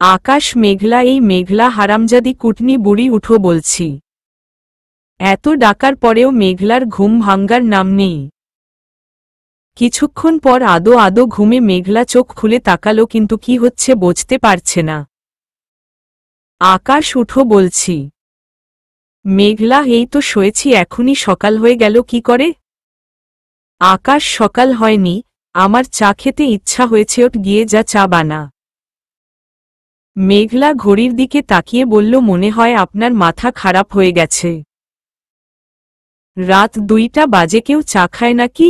আকাশ মেঘলা, এই মেঘলা হারামজাদি কুটনি বুড়ি উঠো বলছি। এত ডাকার পরেও মেঘলার ঘুম ভাঙ্গার নাম নেই। কিছুক্ষণ পর আদো আদো ঘুমে মেঘলা চোখ খুলে তাকালো, কিন্তু কি হচ্ছে বুঝতে পারছে না। আকাশ উঠো বলছি। মেঘলা, এই তো শোয়েছি, এখনই সকাল হয়ে গেল কি করে? আকাশ, সকাল হয়নি, আমার চা খেতে ইচ্ছা হয়েছে, ওঠ গিয়ে যা চা বানা। মেঘলা ঘড়ির দিকে তাকিয়ে বলল, মনে হয় আপনার মাথা খারাপ হয়ে গেছে। রাত 2টা বাজে, কেউ চা খায় নাকি?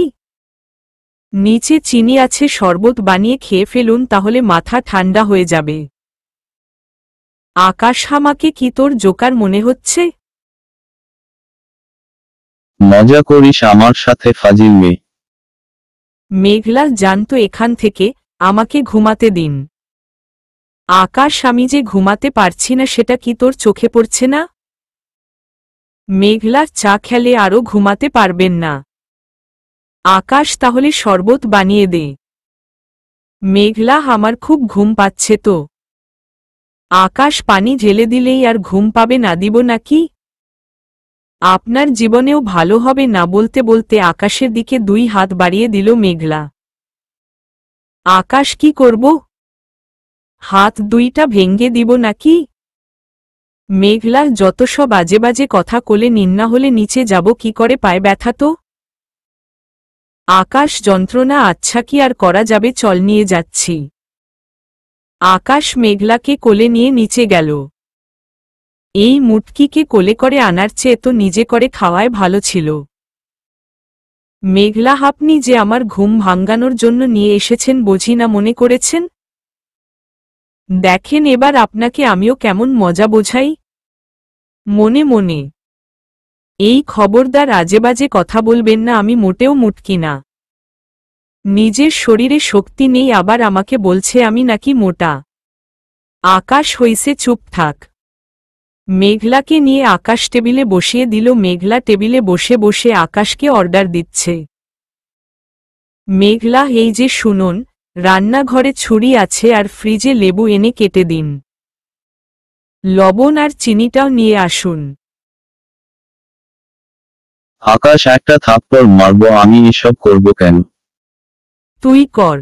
নিচে চিনি আছে, শরবত বানিয়ে খেয়ে ফেলুন, তাহলে মাথা ঠান্ডা হয়ে যাবে। আকাশ, আমাকে কি তোর জোকার মনে হচ্ছে? মজা করিস আমার সাথে ফাজিল মেয়ে। মেঘলা, জানতো এখান থেকে, আমাকে ঘুমাতে দিন। আকাশ, আমি যে ঘুমাতে পারছি না সেটা কি তোর চোখে পড়ছে না? মেঘলা, চা খেলে আরও ঘুমাতে পারবেন না। আকাশ, তাহলে শরবত বানিয়ে দে। মেঘলা, আমার খুব ঘুম পাচ্ছে তো। আকাশ, পানি ঢেলে দিলেই আর ঘুম পাবে না, দিব নাকি? আপনার জীবনেও ভালো হবে না। বলতে বলতে আকাশের দিকে 2 হাত বাড়িয়ে দিল মেঘলা। আকাশ, কি করব? হাত 2টা ভেঙ্গে দিব নাকি? মেঘলার যত সব বাজে বাজে কথা, কোলে নিন্না হলে নিচে যাব কি করে, পায়ে ব্যথা তো। আকাশ, যন্ত্রণা, আচ্ছা কি আর করা যাবে, চল নিয়ে যাচ্ছি। আকাশ মেঘলাকে কোলে নিয়ে নিচে গেল। এই মুটকিকে কোলে করে আনার চেয়ে তো নিজে করে খাওয়ায় ভালো ছিল। মেঘলা, আপনি যে আমার ঘুম ভাঙ্গানোর জন্য নিয়ে এসেছেন বুঝি না মনে করেছেন? দেখেন এবার আপনাকে আমিও কেমন মজা বোঝাই। মনে মনে, এই খবরদার আজেবাজে কথা বলবেন না, আমি মোটেও মুটকি না। নিজের শরীরে শক্তি নেই, আবার আমাকে বলছে আমি নাকি মোটা। আকাশ, হইছে, চুপ থাক। মেঘলাকে নিয়ে আকাশ টেবিলে বসিয়ে দিল। মেঘলা টেবিলে বসে বসে আকাশকে অর্ডার দিচ্ছে। মেঘলা, এই যে শুনুন, রান্নাঘরে ছুরি আছে আর ফ্রিজে লেবু এনে কেটে দিন। লবণ আর চিনিটাও নিয়ে আসুন। আকাশ, একটা থাপ্পড় মারবো আমি, এসব করব কেন? তুই কর।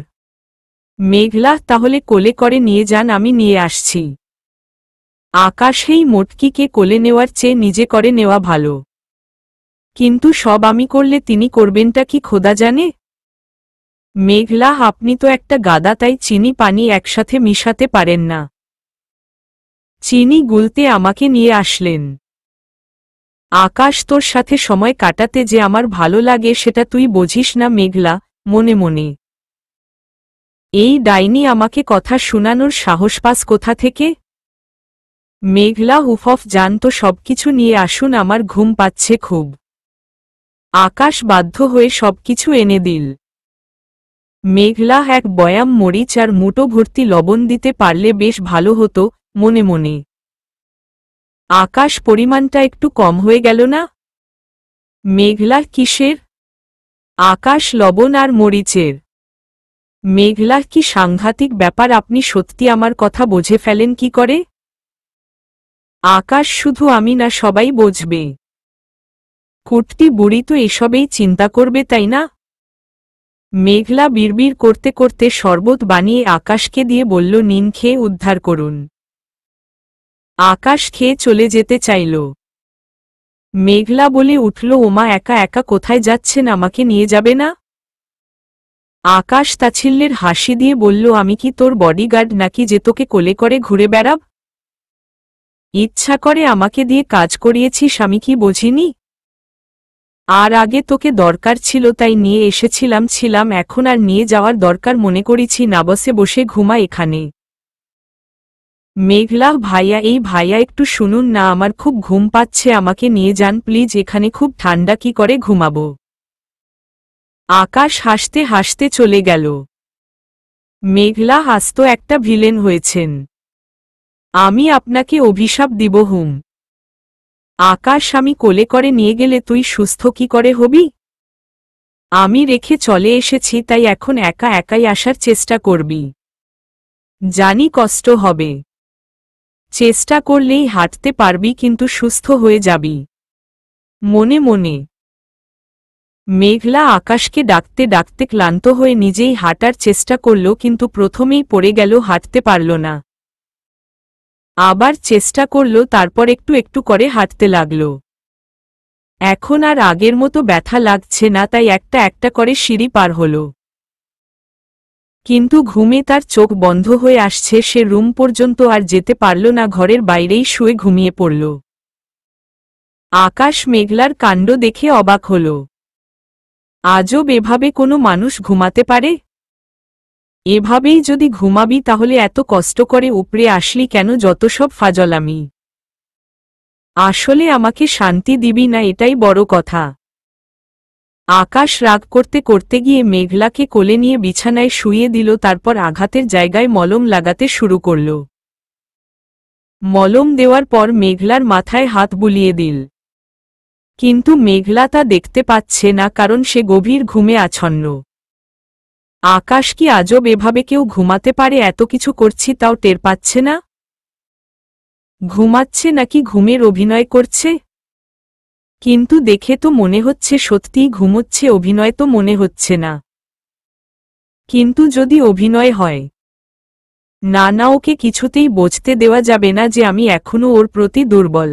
মেঘলা, তাহলে কোলে করে নিয়ে যান, আমি নিয়ে আসছি। আকাশ, এই মোটকিকে কোলে নেওয়ার চেয়ে নিজে করে নেওয়া ভালো। কিন্তু সব আমি করলে তিনি করবেনটা কি খোদা জানে। মেঘলা, আপনি তো একটা গাদা, তাই চিনি পানি একসাথে মিশাতে পারেন না। চিনি গুলতে আমাকে নিয়ে আসলেন। আকাশ, তোর সাথে সময় কাটাতে যে আমার ভালো লাগে সেটা তুই বোঝিস না। মেঘলা মনে মনে, এই ডাইনি আমাকে কথা শুনানোর সাহস পাস কোথা থেকে? মেঘলা, উফফ, জান তো, সবকিছু নিয়ে আসুন, আমার ঘুম পাচ্ছে খুব। আকাশ বাধ্য হয়ে সবকিছু এনে দিল। মেঘলা, এক বয়াম মরিচ আর মুটো ভর্তি লবণ দিতে পারলে বেশ ভালো হতো, মনে মনে। আকাশ, পরিমাণটা একটু কম হয়ে গেল না? মেঘলা, কিসের? আকাশ, লবণ আর মরিচের। মেঘলা, কি সাংঘাতিক ব্যাপার, আপনি সত্যি আমার কথা বুঝে ফেলেন কি করে? আকাশ, শুধু আমি না, সবাই বুঝবে। কুটতি বুড়ি তো এসবেই চিন্তা করবে, তাই না? মেঘলা বিড়বিড় করতে করতে শরবত বানিয়ে আকাশকে দিয়ে বলল, নিন, খেয়ে উদ্ধার করুন। আকাশ খেয়ে চলে যেতে চাইল। মেঘলা বলে উঠল, ওমা, একা একা কোথায় যাচ্ছেন, আমাকে নিয়ে যাবে না? আকাশ তাচ্ছিল্যের হাসি দিয়ে বলল, আমি কি তোর বডিগার্ড নাকি যে তোকে কোলে করে ঘুরে বেড়াব? ইচ্ছা করে আমাকে দিয়ে কাজ করিয়েছিস, আমি কি বুঝিনি? আর আগে তোকে দরকার ছিল তাই নিয়ে ছিলাম, এখন আর নিয়ে যাওয়ার দরকার মনে করেছি না, বসে বসে ঘুমা এখানে। মেঘলা, ভাইয়া, এই ভাইয়া একটু শুনুন না, আমার খুব ঘুম পাচ্ছে, আমাকে নিয়ে যান প্লিজ, এখানে খুব ঠান্ডা, কি করে ঘুমাবো? আকাশ হাসতে হাসতে চলে গেল। মেঘলা, হাসত একটা ভিলেন হয়েছেন। আমি আপনাকে অভিশাপ দিব হুম। আকাশ, আমি কোলে করে নিয়ে গেলে তুই সুস্থ কি করে হবি? আমি রেখে চলে এসেছি, তাই এখন একা একাই আসার চেষ্টা করবি। জানি কষ্ট হবে। চেষ্টা করলেই হাঁটতে পারবি কিন্তু সুস্থ হয়ে যাবি। মনে মনে মেঘলা আকাশকে ডাকতে ডাকতে ক্লান্ত হয়ে নিজেই হাঁটার চেষ্টা করল কিন্তু প্রথমেই পড়ে গেল, হাঁটতে পারল না। আবার চেষ্টা করল, তারপর একটু একটু করে হাঁটতে লাগল। এখন আর আগের মতো ব্যথা লাগছে না, তাই একটা একটা করে সিঁড়ি পার হল। কিন্তু ঘুমে তার চোখ বন্ধ হয়ে আসছে, সে রুম পর্যন্ত আর যেতে পারল না, ঘরের বাইরেই শুয়ে ঘুমিয়ে পড়ল। আকাশ মেঘলার কাণ্ড দেখে অবাক হল। আজব, এভাবে কোনো মানুষ ঘুমাতে পারে? এভাবেই যদি ঘুমাবি তাহলে এত কষ্ট করে উপরে আসলি কেন? যত সব ফাজলামি। আসলে আমাকে শান্তি দিবি না, এটাই বড় কথা। আকাশ রাগ করতে করতে গিয়ে মেঘলাকে কোলে নিয়ে বিছানায় শুইয়ে দিল, তারপর আঘাতের জায়গায় মলম লাগাতে শুরু করল। মলম দেওয়ার পর মেঘলার মাথায় হাত বুলিয়ে দিল। কিন্তু মেঘলা তা দেখতে পাচ্ছে না, কারণ সে গভীর ঘুমে আচ্ছন্ন। আকাশ কি আজব, এভাবে কেউ ঘুমাতে পারে? এত কিছু করছি তাও টের পাচ্ছে না? ঘুমাচ্ছে নাকি ঘুমের অভিনয় করছে? কিন্তু দেখে তো মনে হচ্ছে সত্যিই ঘুমোচ্ছে, অভিনয় তো মনে হচ্ছে না। কিন্তু যদি অভিনয় হয়? না না, ওকে কিছুতেই বুঝতে দেওয়া যাবে না যে আমি এখনো ওর প্রতি দুর্বল।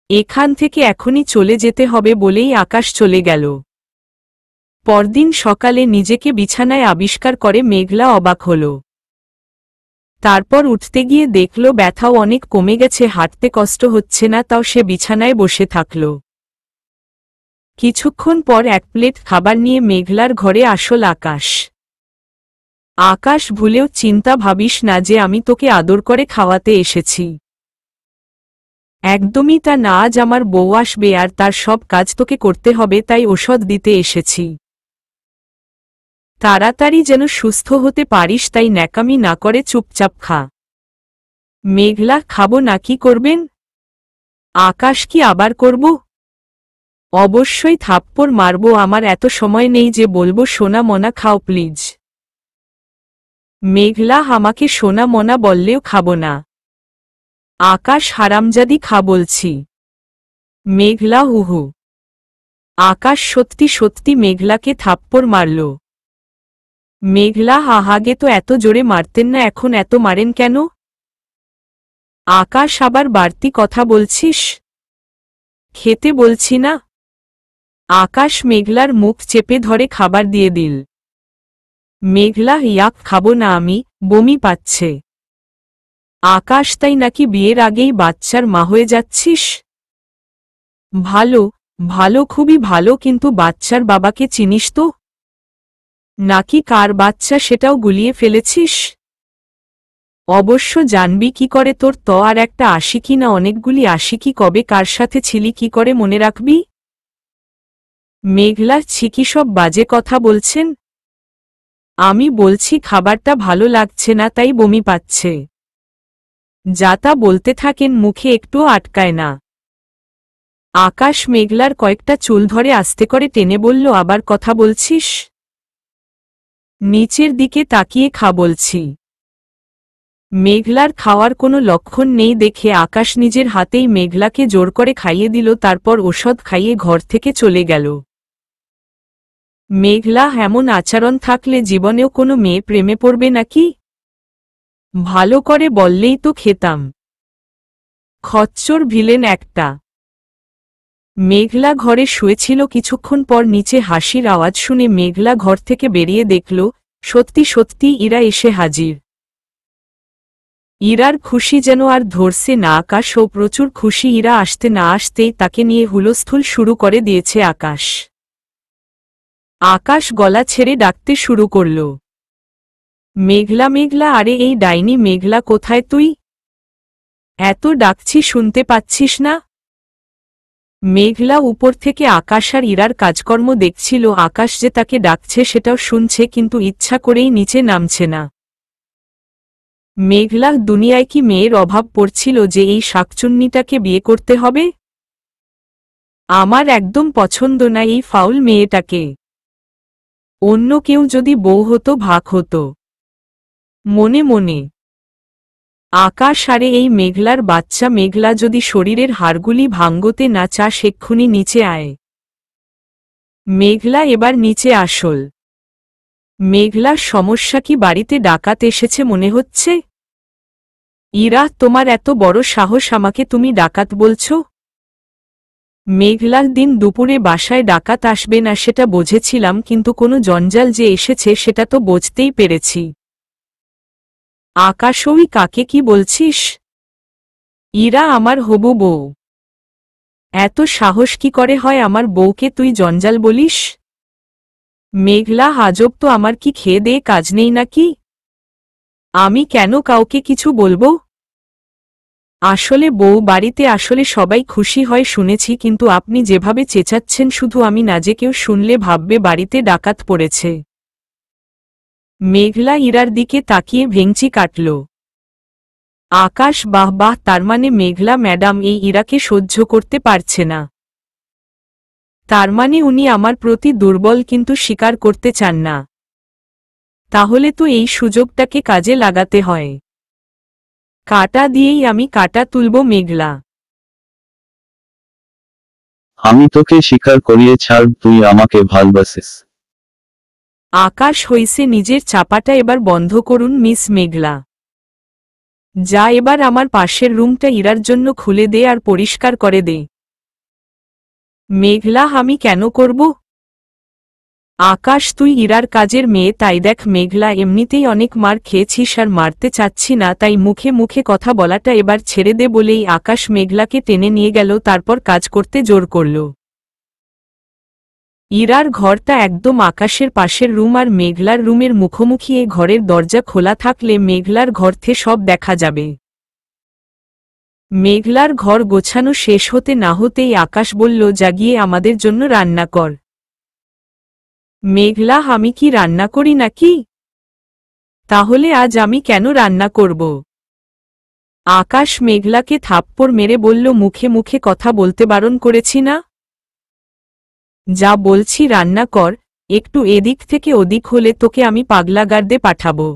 এখান থেকে এখনই চলে যেতে হবে বলেই আকাশ চলে গেল। পরদিন সকালে নিজেকে বিছানায় আবিষ্কার করে মেঘলা অবাক হল। তারপর উঠতে গিয়ে দেখল ব্যথাও অনেক কমে গেছে, হাঁটতে কষ্ট হচ্ছে না, তাও সে বিছানায় বসে থাকল। কিছুক্ষণ পর এক প্লেট খাবার নিয়ে মেঘলার ঘরে আসল আকাশ। আকাশ, ভুলেও চিন্তা ভাবিস না যে আমি তোকে আদর করে খাওয়াতে এসেছি। একদমই তা না, আজ আমার বউ আসবে আর তার সব কাজ তোকে করতে হবে, তাই ওষুধ দিতে এসেছি। তাড়াতাড়ি যেন সুস্থ হতে পারিস, তাই ন্যাকামি না করে চুপচাপ খা। মেঘলা, খাবো না, কি করবেন? আকাশ, কি আবার করব? অবশ্যই থাপ্পড় মারব, আমার এত সময় নেই যে বলবো সোনা মনা খাও প্লিজ। মেঘলা, আমাকে সোনা মনা বললেও খাবো না। আকাশ, হারামজাদি, খা বলছি। মেঘলা হুহু। আকাশ সত্যি সত্যি মেঘলাকে থাপ্পড় মারল। মেঘলা, আগে তো এত জোরে মারতেন না, এখন এত মারেন কেন? আকাশ, আবার বাড়তি কথা বলছিস? খেতে বলছি না। আকাশ মেঘলার মুখ চেপে ধরে খাবার দিয়ে দিল। মেঘলা, ইয়াক, খাবো না আমি, বমি পাচ্ছে। আকাশ, তাই নাকি? বিয়ের আগেই বাচ্চার মা হয়ে যাচ্ছিস? ভালো, ভালো, খুবই ভালো, কিন্তু বাচ্চার বাবাকে চিনিস তো? নাকি কার বাচ্চা সেটাও গুলিয়ে ফেলেছিস? অবশ্য জানবি কি করে? তোর তো আর একটা আশিকি না অনেকগুলি আশিকি, কবে কার সাথে ছিলি কি করে মনে রাখবি? মেঘলা, ছিকি সব বাজে কথা বলছেন? আমি বলছি খাবারটা ভালো লাগছে না, তাই বমি পাচ্ছে। যা তা বলতে থাকেন, মুখে একটুও আটকায় না। আকাশ মেঘলার কয়েকটা চুল ধরে আস্তে করে টেনে বলল, আবার কথা বলছিস? নিচের দিকে তাকিয়ে খা বলছি। মেঘলার খাওয়ার কোনো লক্ষণ নেই দেখে আকাশ নিজের হাতেই মেঘলাকে জোর করে খাইয়ে দিল, তারপর ওষুধ খাইয়ে ঘর থেকে চলে গেল। মেঘলা, এমন আচরণ থাকলে জীবনেও কোনো মেয়ে প্রেমে পড়বে নাকি? ভালো করে বললেই তো খেতাম। খচ্চর ভিলেন একটা। মেঘলা ঘরে শুয়েছিল, কিছুক্ষণ পর নিচে হাসির আওয়াজ শুনে মেঘলা ঘর থেকে বেরিয়ে দেখল সত্যি সত্যি ইরা এসে হাজির। ইরার খুশি যেন আর ধরছে না আকাশ, ও প্রচুর খুশি। ইরা আসতে না আসতেই তাকে নিয়ে হুলস্থুল শুরু করে দিয়েছে আকাশ। আকাশ গলা ছেড়ে ডাকতে শুরু করল, মেঘলা, মেঘলা, আরে এই ডাইনি মেঘলা, কোথায় তুই? এত ডাকছি শুনতে পাচ্ছিস না? মেঘলা উপর থেকে আকাশ আর ইরার কাজকর্ম দেখছিল। আকাশ যে তাকে ডাকছে সেটাও শুনছে, কিন্তু ইচ্ছা করেই নিচে নামছে না। মেঘলা, দুনিয়ায় কি মেয়ের অভাব পড়ছিল যে এই শাকচুন্নিটাকে বিয়ে করতে হবে? আমার একদম পছন্দ না এই ফাউল মেয়েটাকে। অন্য কেউ যদি বউ হতো ভাগ হতো। মনে মনে আকাশ, আরে এই মেঘলার বাচ্চা মেঘলা, যদি শরীরের হাড়গুলি ভাঙ্গতে না চাস এক্ষুনি নিচে আয়। মেঘলা, এবার নিচে আসল। মেঘলার সমস্যা কি? বাড়িতে ডাকাত এসেছে মনে হচ্ছে। ইরা, তোমার এত বড় সাহস, আমাকে তুমি ডাকাত বলছো? মেঘলার দিন দুপুরে বাসায় ডাকাত আসবে না সেটা বুঝেছিলাম, কিন্তু কোনো জঞ্জাল যে এসেছে সেটা তো বুঝতেই পেরেছি। আকাশ, ওই কাকে কি বলছিস? ইরা, আমার হবু বউ। এত সাহস কি করে হয় আমার বউকে তুই জঞ্জাল বলিস? মেঘলা, আজব তো, আমার কি খেয়ে দেয়ে কাজ নেই নাকি? আমি কেন কাউকে কিছু বলবো? আসলে বউ বাড়িতে আসলে সবাই খুশি হয় শুনেছি, কিন্তু আপনি যেভাবে চেঁচাচ্ছেন শুধু আমি না, যে কেউ শুনলে ভাববে বাড়িতে ডাকাত পড়েছে। মেঘলা ইরার দিকে তাকিয়ে ভেঙচি কাটল। আকাশ, বাহ বাহ, তার মানে মেঘলা ম্যাডাম এই ইরাকে সহ্য করতে পারছে না। তার মানে উনি আমার প্রতি দুর্বল, কিন্তু স্বীকার করতে চান না। তাহলে তো এই সুযোগটাকে কাজে লাগাতে হয়। কাটা দিয়েই আমি কাটা তুলব। মেঘলা, আমি তোকে স্বীকার করিয়ে ছাড়ব, তুই আমাকে ভালবাসিস। আকাশ, হইছে, নিজের চাপাটা এবার বন্ধ করুন মিস মেঘলা। যা এবার আমার পাশের রুমটা ইরার জন্য খুলে দে আর পরিষ্কার করে দে। মেঘলা, আমি কেন করব? আকাশ, তুই ইরার কাজের মেয়ে তাই। দেখ মেঘলা, এমনিতেই অনেক মার খেয়েছিস আর মারতে চাচ্ছি না, তাই মুখে মুখে কথা বলাটা এবার ছেড়ে দে বলেই আকাশ মেঘলাকে টেনে নিয়ে গেল, তারপর কাজ করতে জোর করল। ইরার ঘরটা একদম আকাশের পাশের রুম আর মেঘলার রুমের মুখোমুখি। এ ঘরের দরজা খোলা থাকলে মেঘলার ঘর থেকে সব দেখা যাবে। মেঘলার ঘর গোছানো শেষ হতে না হতেই আকাশ বলল, জাগিয়ে আমাদের জন্য রান্না কর। মেঘলা, আমি কি রান্না করি নাকি? তাহলে আজ আমি কেন রান্না করব? আকাশ মেঘলাকে থাপ্পড় মেরে বলল, মুখে মুখে কথা বলতে বারণ করেছি না? যা বলছি রান্না কর, একটু এদিক থেকে ওদিক হলে তোকে আমি পাগলাগারদে পাঠাবো।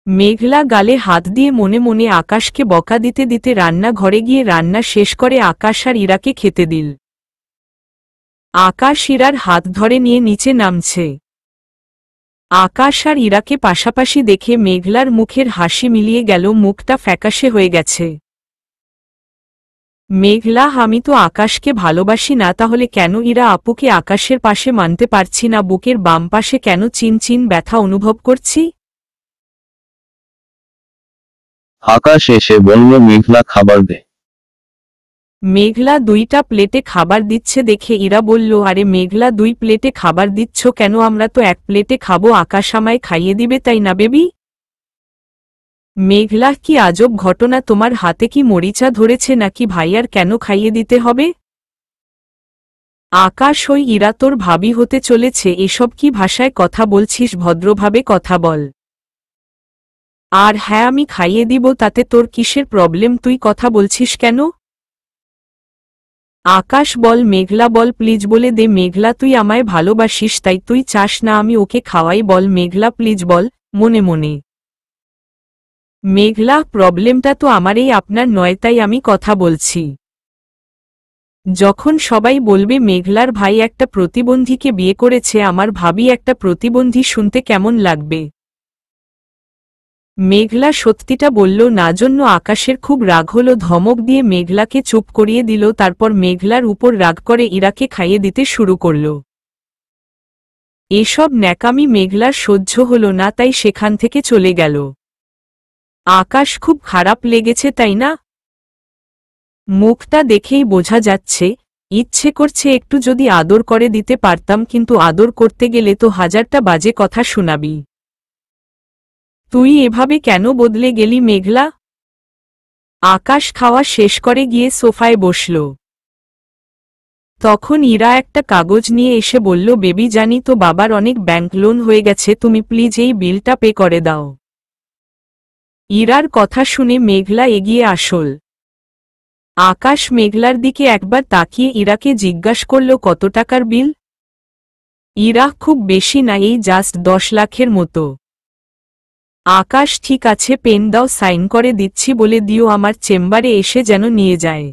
মেঘলা গালে হাত দিয়ে মনে মনে আকাশকে বকা দিতে দিতে রান্না ঘরে গিয়ে রান্না শেষ করে আকাশ আর ইরাকে খেতে দিল। আকাশ ইরার হাত ধরে নিয়ে নিচে নামছে। আকাশ আর ইরাকে পাশাপাশি দেখে মেঘলার মুখের হাসি মিলিয়ে গেল, মুখটা ফ্যাকাশে হয়ে গেছে। মেঘলা, আমি তো আকাশকে ভালোবাসি না, তাহলে কেন ইরা আপুকে আকাশের পাশে মানতে পারছি না? বুকের বাম পাশে কেন চিনচিন ব্যথা অনুভব করছি? আকাশ এসে বলল, মেঘলা খাবার দে। মেঘলা 2টা প্লেটে খাবার দিচ্ছে দেখে ইরা বলল, আরে মেঘলা, 2 প্লেটে খাবার দিচ্ছ কেন? আমরা তো 1 প্লেটে খাবো। আকাশ আমায় খাইয়ে দিবে তাই না বেবি? মেঘলা, কি আজব ঘটনা, তোমার হাতে কি মরিচা ধরেছে নাকি? ভাইয়ার কেন খাইয়ে দিতে হবে? আকাশ, ওই ইরা তোর ভাবি হতে চলেছে। এসব কি ভাষায় কথা বলছিস? ভদ্রভাবে কথা বল। আর হ্যাঁ, আমি খাইয়ে দিব, তাতে তোর কিসের প্রবলেম? তুই কথা বলছিস কেন? আকাশ, বল মেঘলা, বল প্লিজ বলে দে। মেঘলা, তুই আমায় ভালোবাসিস তাই তুই চাস না আমি ওকে খাওয়াই? বল মেঘলা, প্লিজ বল। মনে মনে মেঘলা, প্রবলেমটা তো আমারই, আপনার নয়, তাই আমি কথা বলছি। যখন সবাই বলবে মেঘলার ভাই একটা প্রতিবন্ধীকে বিয়ে করেছে, আমার ভাবি একটা প্রতিবন্ধী, শুনতে কেমন লাগবে? মেঘলা সত্যিটা বলল না, জন্য আকাশের খুব রাগ হল। ধমক দিয়ে মেঘলাকে চুপ করিয়ে দিল, তারপর মেঘলার উপর রাগ করে ইরাকে খাইয়ে দিতে শুরু করল। এসব ন্যাকামি মেঘলার সহ্য হল না, তাই সেখান থেকে চলে গেল। আকাশ, খুব খারাপ লেগেছে তাই না? মুখটা দেখেই বোঝা যাচ্ছে। ইচ্ছে করছে একটু যদি আদর করে দিতে পারতাম, কিন্তু আদর করতে গেলে তো 1000টা বাজে কথা শোনাবি। তুই এভাবে কেন বদলে গেলি মেঘলা? আকাশ খাওয়া শেষ করে গিয়ে সোফায় বসল। তখন ইরা একটা কাগজ নিয়ে এসে বলল, বেবি, জানি তো বাবার অনেক ব্যাংক লোন হয়ে গেছে, তুমি প্লিজ এই বিলটা পে করে দাও। ইরার কথা শুনে মেঘলা এগিয়ে আসল। আকাশ মেঘলার দিকে একবার তাকিয়ে ইরাকে জিজ্ঞাসা করল, কত টাকার বিল? ইরা, খুব বেশি না, এই জাস্ট 10 লাখের মতো। আকাশ ঠিক আছে, পেন দাও, সাইন করে দিচ্ছি, বলে দিও আমার চেম্বারে এসে যেন নিয়ে যায়।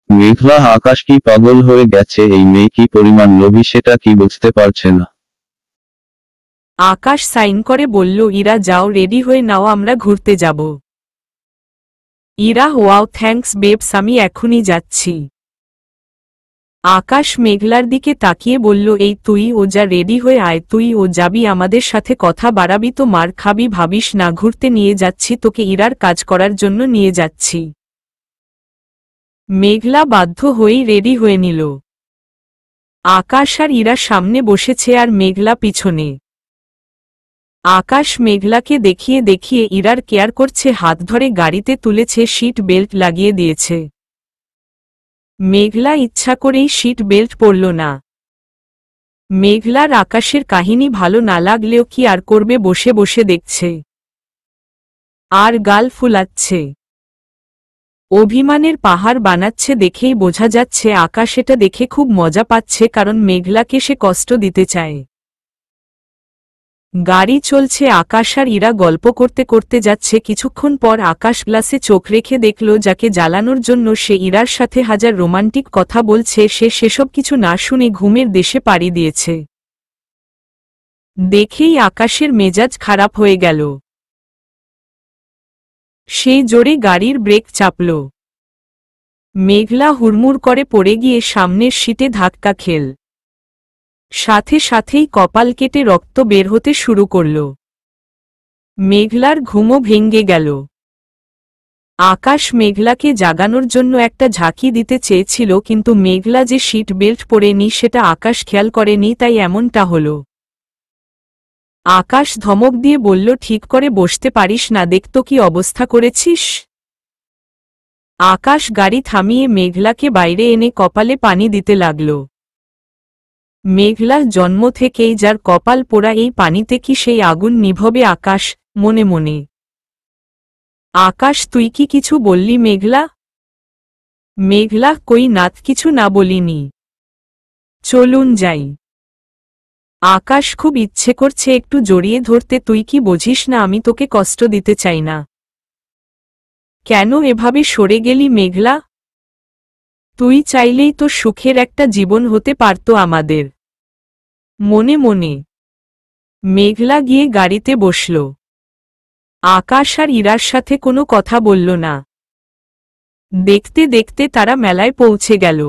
মেঘলা আকাশ কি পাগল হয়ে গেছে, এই মেয়ে কি পরিমাণ লোভী সেটা কি বুঝতে পারছে না। আকাশ সাইন করে বলল, ইরা যাও, রেডি হয়ে নাও, আমরা ঘুরতে যাব। ইরা, ওয়াও থ্যাঙ্কস বেবস, আমি এখনই যাচ্ছি। আকাশ মেঘলার দিকে তাকিয়ে বলল, এই তুই ও যা, রেডি হয়ে আয়, তুই ও যাবি আমাদের সাথে, কথা বাড়াবি তো মার খাবি, ভাবিস না, ঘুরতে নিয়ে যাচ্ছি তোকে, ইরার কাজ করার জন্য নিয়ে যাচ্ছি। মেঘলা বাধ্য হয়েই রেডি হয়ে নিল। আকাশ আর ইরা সামনে বসেছে আর মেঘলা পিছনে। আকাশ মেঘলাকে দেখিয়ে দেখিয়ে ইরার কেয়ার করছে, হাত ধরে গাড়িতে তুলেছে, সিট বেল্ট লাগিয়ে দিয়েছে। মেঘলা ইচ্ছা করেই সিট বেল্ট পরল না। মেঘলার আকাশের কাহিনী ভালো না লাগলেও কি আর করবে, বসে বসে দেখছে আর গাল ফুলাচ্ছে। অভিমানের পাহাড় বানাচ্ছে দেখেই বোঝা যাচ্ছে আকাশ এটা দেখে খুব মজা পাচ্ছে, কারণ মেঘলাকে সে কষ্ট দিতে চায়। গাড়ি চলছে, আকাশ আর ইরা গল্প করতে করতে যাচ্ছে। কিছুক্ষণ পর আকাশ গ্লাসে চোখ রেখে দেখল যাকে জ্বালানোর জন্য সে ইরার সাথে হাজার রোমান্টিক কথা বলছে, সে সেসব কিছু না শুনে ঘুমের দেশে পাড়ি দিয়েছে। দেখেই আকাশের মেজাজ খারাপ হয়ে গেল। সে জোরে গাড়ির ব্রেক চাপল। মেঘলা হুড়মুড় করে পড়ে গিয়ে সামনের সিটে ধাক্কা খেল। সাথে সাথেই কপাল কেটে রক্ত বের হতে শুরু করল। মেঘলার ঘুমও ভেঙে গেল। আকাশ মেঘলাকে জাগানোর জন্য একটা ঝাঁকি দিতে চেয়েছিল, কিন্তু মেঘলা যে সিট বেল্ট পরেনি সেটা আকাশ খেয়াল করেনি, তাই এমনটা হল। আকাশ ধমক দিয়ে বলল, ঠিক করে বসতে পারিস না, দেখতো কি অবস্থা করেছিস। আকাশ গাড়ি থামিয়ে মেঘলাকে বাইরে এনে কপালে পানি দিতে লাগল। মেঘলা জন্ম থেকেই যার কপাল পোড়া, এই পানিতে কি সেই আগুন নিভবে আকাশ মনে মনে। আকাশ, তুই কি কিছু বললি মেঘলা? মেঘলা, কই নাত, কিছু না বলিনি। চলুন যাই। আকাশ খুব ইচ্ছে করছে একটু জড়িয়ে ধরতে, তুই কি বুঝিস না আমি তোকে কষ্ট দিতে চাই না। কেন এভাবে সরে গেলি মেঘলা? তুই চাইলেই তো সুখের একটা জীবন হতে পারত আমাদের। মনে মনে মেঘলা গিয়ে গাড়িতে বসল। আকাশ আর ইরার সাথে কোনো কথা বলল না। দেখতে দেখতে তারা মেলায় পৌঁছে গেল।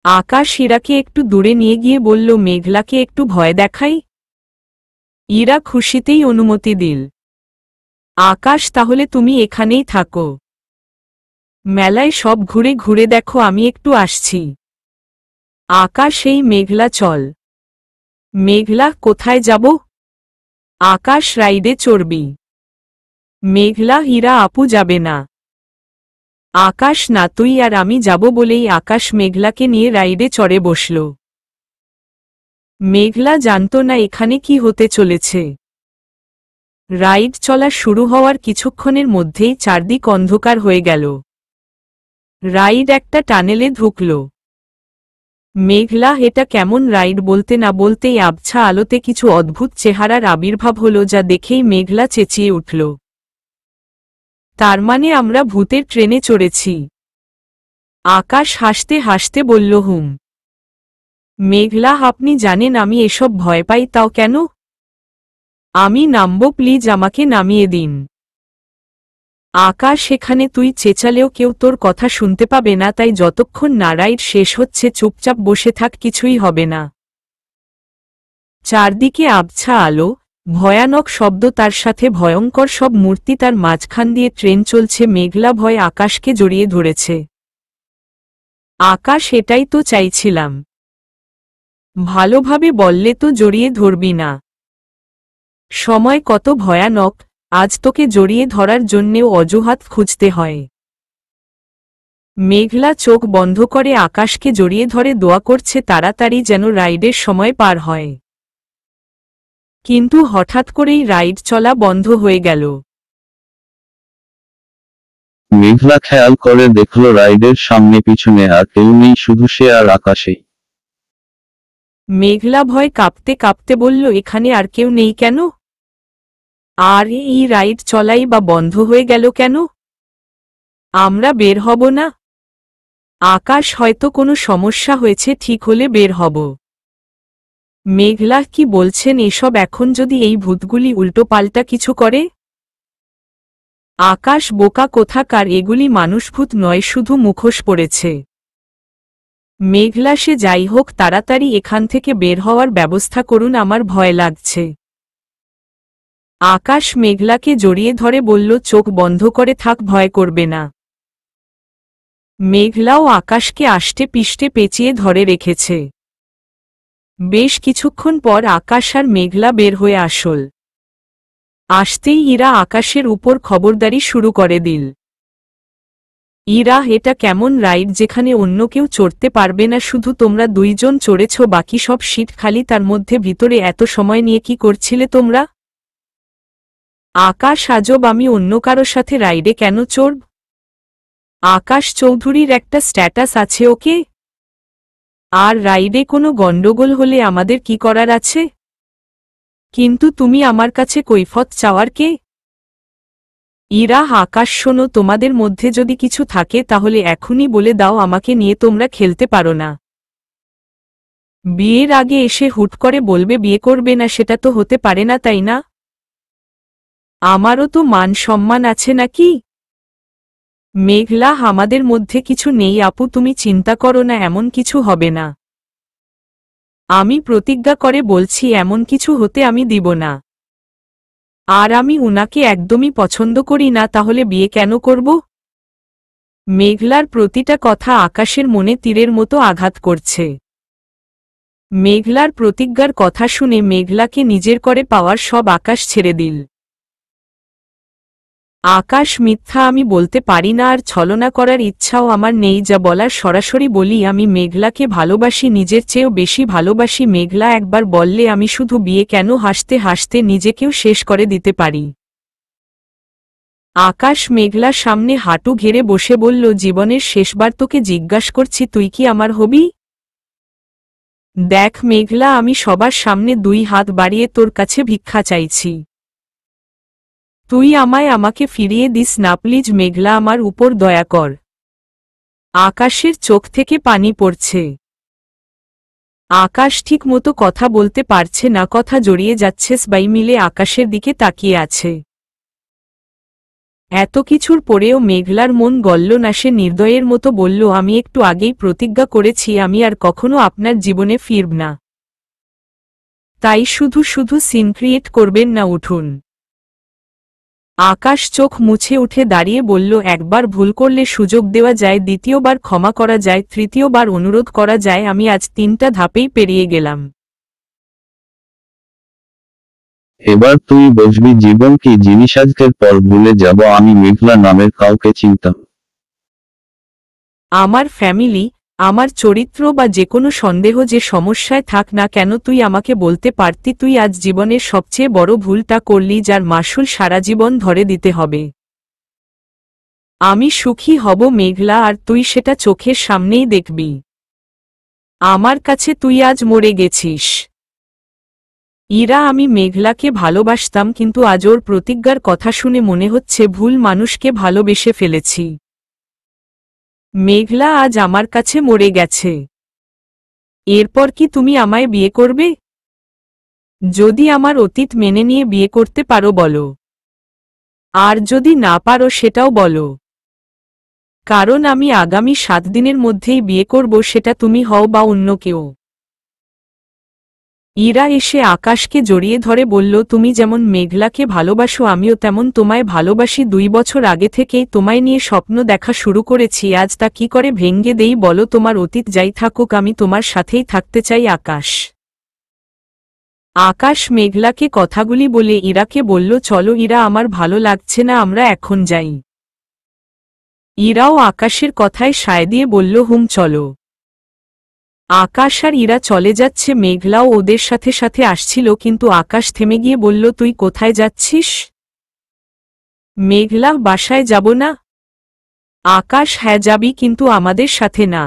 আকাশ ইরাকে একটু দূরে নিয়ে গিয়ে বলল, মেঘলাকে একটু ভয় দেখাই। ইরা খুশিতেই অনুমতি দিল। আকাশ, তাহলে তুমি এখানেই থাকো, মেলায় সব ঘুরে ঘুরে দেখো, আমি একটু আসছি। আকাশ, এই মেঘলা চল। মেঘলা, কোথায় যাব? আকাশ, রাইডে চড়বি। মেঘলা, হীরা আপু যাবে না। আকাশ, না, তুই আর আমি যাব বলেই আকাশ মেঘলাকে নিয়ে রাইডে চড়ে বসল। মেঘলা জানত না এখানে কি হতে চলেছে। রাইড চলা শুরু হওয়ার কিছুক্ষণের মধ্যেই চারদিক অন্ধকার হয়ে গেল। রাইড একটা টানেলে ঢুকল। মেঘলা, এটা কেমন রাইড? বলতে না বলতেই আবছা আলোতে কিছু অদ্ভুত চেহারার আবির্ভাব হল, যা দেখেই মেঘলা চেঁচিয়ে উঠল। তার মানে আমরা ভূতের ট্রেনে চড়েছি। আকাশ হাসতে হাসতে বলল, হুম। মেঘলা, আপনি জানেন আমি এসব ভয় পাই, তাও কেন? আমি নামব, প্লিজ আমাকে নামিয়ে দিন। আকাশ, এখানে তুই চেঁচালেও কেউ তোর কথা শুনতে পাবে না, তাই যতক্ষণ না রাইড শেষ হচ্ছে চুপচাপ বসে থাক, কিছুই হবে না। চারদিকে আবছা আলো, ভয়ানক শব্দ, তার সাথে ভয়ঙ্কর সব মূর্তি, তার মাঝখান দিয়ে ট্রেন চলছে। মেঘলা ভয় আকাশকে জড়িয়ে ধরেছে। আকাশ, এটাই তো চাইছিলাম। ভালোভাবে বললে তো জড়িয়ে ধরবি না। সময় কত ভয়ানক, আজ তোকে জড়িয়ে ধরার জন্যেও অজুহাত খুঁজতে হয়। মেঘলা চোখ বন্ধ করে আকাশকে জড়িয়ে ধরে দোয়া করছে তাড়াতাড়ি যেন রাইডের সময় পার হয়। কিন্তু হঠাৎ করেই রাইড চলা বন্ধ হয়ে গেল। মেঘলা খেয়াল করে দেখল রাইডের সামনে পিছনে আর কেউ নেই, শুধু সে আর আকাশেই। মেঘলা ভয় কাঁপতে কাঁপতে বলল, এখানে আর কেউ নেই কেন? আর এই রাইড চলাই বা বন্ধ হয়ে গেল কেন? আমরা বের হব না? আকাশ, হয়তো কোনো সমস্যা হয়েছে, ঠিক হলে বের হব। মেঘলা, কি বলছেন এসব? এখন যদি এই ভূতগুলি উল্টোপাল্টা কিছু করে? আকাশ, বোকা কোথাকার, এগুলি মানুষভূত নয়, শুধু মুখোশ পড়েছে। মেঘলা, সে যাই হোক, তাড়াতাড়ি এখান থেকে বের হওয়ার ব্যবস্থা করুন, আমার ভয় লাগছে। আকাশ মেঘলাকে জড়িয়ে ধরে বলল, চোখ বন্ধ করে থাক, ভয় করবে না। মেঘলাও আকাশকে আষ্টে পিষ্টে পেঁচিয়ে ধরে রেখেছে। বেশ কিছুক্ষণ পর আকাশ আর মেঘলা বের হয়ে আসতেই ইরা আকাশের উপর খবরদারি শুরু করে দিল। ইরা, এটা কেমন রাইড যেখানে অন্য কেউ চড়তে পারবে না, শুধু তোমরা দুইজন চড়েছ, বাকি সব সিট খালি, তার মধ্যে ভিতরে এত সময় নিয়ে কি করছিলে তোমরা? আকাশ, আজব, আমি অন্য কারো সাথে রাইডে কেন চড়ব? আকাশ চৌধুরীর একটা স্ট্যাটাস আছে, ওকে? আর রাইডে কোনো গন্ডগোল হলে আমাদের কি করার আছে? কিন্তু তুমি আমার কাছে কৈফত চাওয়ার কে? ইরা, আকাশ, শোনো, তোমাদের মধ্যে যদি কিছু থাকে তাহলে এখনই বলে দাও, আমাকে নিয়ে তোমরা খেলতে পারো না। বিয়ের আগে এসে হুট করে বলবে বিয়ে করবে না, সেটা তো হতে পারে না, তাই না? আমারও তো মান সম্মান আছে নাকি? মেঘলা, আমাদের মধ্যে কিছু নেই আপু, তুমি চিন্তা করো না, এমন কিছু হবে না। আমি প্রতিজ্ঞা করে বলছি, এমন কিছু হতে আমি দিব না। আর আমি উনাকে একদমই পছন্দ করি না, তাহলে বিয়ে কেন করব? মেঘলার প্রতিটা কথা আকাশের মনে তীরের মতো আঘাত করছে। মেঘলার প্রতিজ্ঞার কথা শুনে মেঘলাকে নিজের করে পাওয়ার সব আকাশ ছেড়ে দিল। আকাশ, মিথ্যা আমি বলতে পারি না, আর ছলনা করার ইচ্ছাও আমার নেই, যা বলার সরাসরি বলি, আমি মেঘলাকে ভালোবাসি, নিজের চেয়েও বেশি ভালোবাসি। মেঘলা একবার বললে আমি শুধু বিয়ে কেন, হাসতে হাসতে নিজেকেও শেষ করে দিতে পারি। আকাশ মেঘলার সামনে হাঁটু ঘেরে বসে বলল, জীবনের শেষবার তোকে জিজ্ঞাসা করছি, তুই কি আমার হবি? দেখ মেঘলা, আমি সবার সামনে দুই হাত বাড়িয়ে তোর কাছে ভিক্ষা চাইছি। তুই আমাকে ফিরিয়ে দিস না প্লিজ। মেঘলা, আমার উপর দয়া কর। আকাশের চোখ থেকে পানি পড়ছে। আকাশ ঠিক মতো কথা বলতে পারছে না, কথা জড়িয়ে যাচ্ছে। সবাই মিলে আকাশের দিকে তাকিয়ে আছে। এত কিছুর পরেও মেঘলার মন গলল না, সে নির্দয়ের মতো বলল, আমি একটু আগেই প্রতিজ্ঞা করেছি, আমি আর কখনো আপনার জীবনে ফিরব না। তাই শুধু শুধু সিন ক্রিয়েট করবেন না, উঠুন। আকাশ চোখ মুছে উঠে দাঁড়িয়ে বলল, একবার ভুল করলে সুযোগ দেওয়া যায়, দ্বিতীয়বার ক্ষমা করা যায়, তৃতীয়বার অনুরোধ করা যায়, আমি আজ 3টা ধাপেই পেরিয়ে গেলাম। এবার তুই বুঝবি জীবন কি জিনিস। আজকের পর ভুলে যাব আমি মেঘলা নামের কাউকে চিনতাম। আমার ফ্যামিলি, আমার চরিত্র বা যে কোনো সন্দেহ যে সমস্যায় থাক না কেন, তুই আমাকে বলতে পারতি, তুই আজ জীবনের সবচেয়ে বড় ভুলটা করলি, যার মাসুল সারা জীবন ধরে দিতে হবে। আমি সুখী হব মেঘলা, আর তুই সেটা চোখের সামনেই দেখবি। আমার কাছে তুই আজ মরে গেছিস। ইরা, আমি মেঘলাকে ভালোবাসতাম, কিন্তু আজ ওর প্রতিজ্ঞার কথা শুনে মনে হচ্ছে ভুল মানুষকে ভালোবেসে ফেলেছি। মেঘলা আজ আমার কাছে মরে গেছে। এরপর কি তুমি আমায় বিয়ে করবে? যদি আমার অতীত মেনে নিয়ে বিয়ে করতে পারো বলো, আর যদি না পারো সেটাও বলো। কারণ আমি আগামী 7 দিনের মধ্যেই বিয়ে করব, সেটা তুমি হও বা অন্য কেউ। ইরা এসে আকাশকে জড়িয়ে ধরে বলল, তুমি যেমন মেঘলাকে ভালোবাসো আমিও তেমন তোমায় ভালোবাসি, 2 বছর আগে থেকেই তোমায় নিয়ে স্বপ্ন দেখা শুরু করেছি, আজ তা কি করে ভেঙ্গে দেই বলো? তোমার অতীত যাই থাকুক, আমি তোমার সাথেই থাকতে চাই। আকাশ মেঘলাকে কথাগুলি বলে ইরাকে বলল, চলো ইরা, আমার ভালো লাগছে না, আমরা এখন যাই। ইরাও আকাশের কথায় সায় দিয়ে বলল, হুম চলো। আকাশ আর ইরা চলে যাচ্ছে, মেঘলাও ওদের সাথে সাথে আসছিল, কিন্তু আকাশ থেমে গিয়ে বলল, তুই কোথায় যাচ্ছিস? মেঘলা, বাসায় যাব না। আকাশ, হ্যাঁ যাবি, কিন্তু আমাদের সাথে না।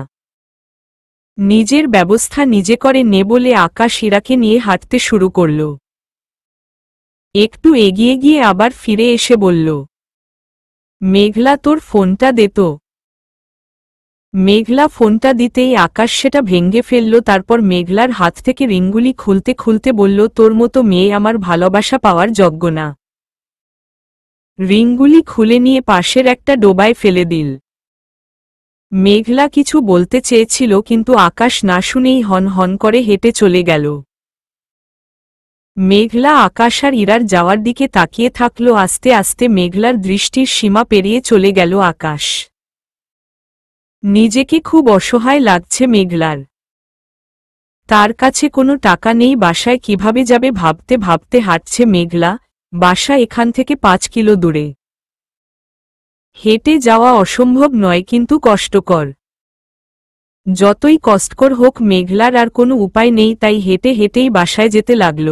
নিজের ব্যবস্থা নিজে করে নে বলে আকাশ ইরাকে নিয়ে হাঁটতে শুরু করল। একটু এগিয়ে গিয়ে আবার ফিরে এসে বলল, মেঘলা তোর ফোনটা দে তো। মেঘলা ফোনটা দিতেই আকাশ সেটা ভেঙে ফেলল। তারপর মেঘলার হাত থেকে রিংগুলি খুলতে খুলতে বলল, তোর মতো মেয়ে আমার ভালোবাসা পাওয়ার যোগ্য না। রিংগুলি খুলে নিয়ে পাশের একটা ডোবায় ফেলে দিল। মেঘলা কিছু বলতে চেয়েছিল কিন্তু আকাশ না শুনেই হন হন করে হেঁটে চলে গেল। মেঘলা আকাশ আর ইরার যাওয়ার দিকে তাকিয়ে থাকল। আস্তে আস্তে মেঘলার দৃষ্টির সীমা পেরিয়ে চলে গেল আকাশ। নিজেকে খুব অসহায় লাগছে মেঘলার। তার কাছে কোনো টাকা নেই, বাসায় কিভাবে যাবে ভাবতে ভাবতে হাঁটছে মেঘলা। বাসা এখান থেকে 5 কিলো দূরে। হেঁটে যাওয়া অসম্ভব নয় কিন্তু কষ্টকর। যতই কষ্টকর হোক মেঘলার আর কোনো উপায় নেই, তাই হেঁটে হেঁটেই বাসায় যেতে লাগল।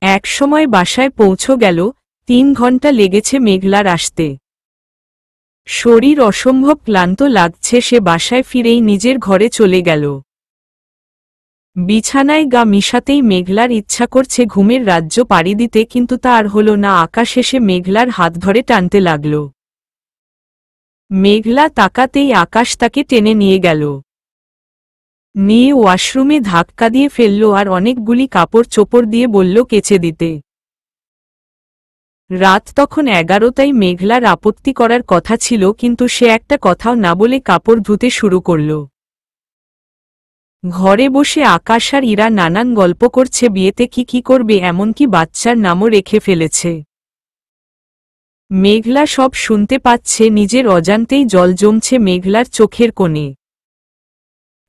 একসময় বাসায় পৌঁছ গেল। 3 ঘন্টা লেগেছে মেঘলার আসতে। শরীর অসম্ভব ক্লান্ত লাগছে। সে বাসায় ফিরেই নিজের ঘরে চলে গেল। বিছানায় গা মিশাতেই মেঘলার ইচ্ছা করছে ঘুমের রাজ্য পাড়ি দিতে, কিন্তু তা আর হল না। আকাশ এসে মেঘলার হাত ধরে টানতে লাগল। মেঘলা তাকাতেই আকাশ তাকে টেনে নিয়ে গেল। নিয়ে ওয়াশরুমে ধাক্কা দিয়ে ফেলল আর অনেকগুলি কাপড় চোপড় দিয়ে বলল কেচে দিতে। রাত তখন 11, তাই মেঘলার আপত্তি করার কথা ছিল, কিন্তু সে একটা কথাও না বলে কাপড় ধুতে শুরু করল। ঘরে বসে আকাশ আর ইরা নানান গল্প করছে, বিয়েতে কি কি করবে, এমনকি বাচ্চার নামও রেখে ফেলেছে। মেঘলা সব শুনতে পাচ্ছে। নিজের অজান্তেই জল জমছে মেঘলার চোখের কোণে।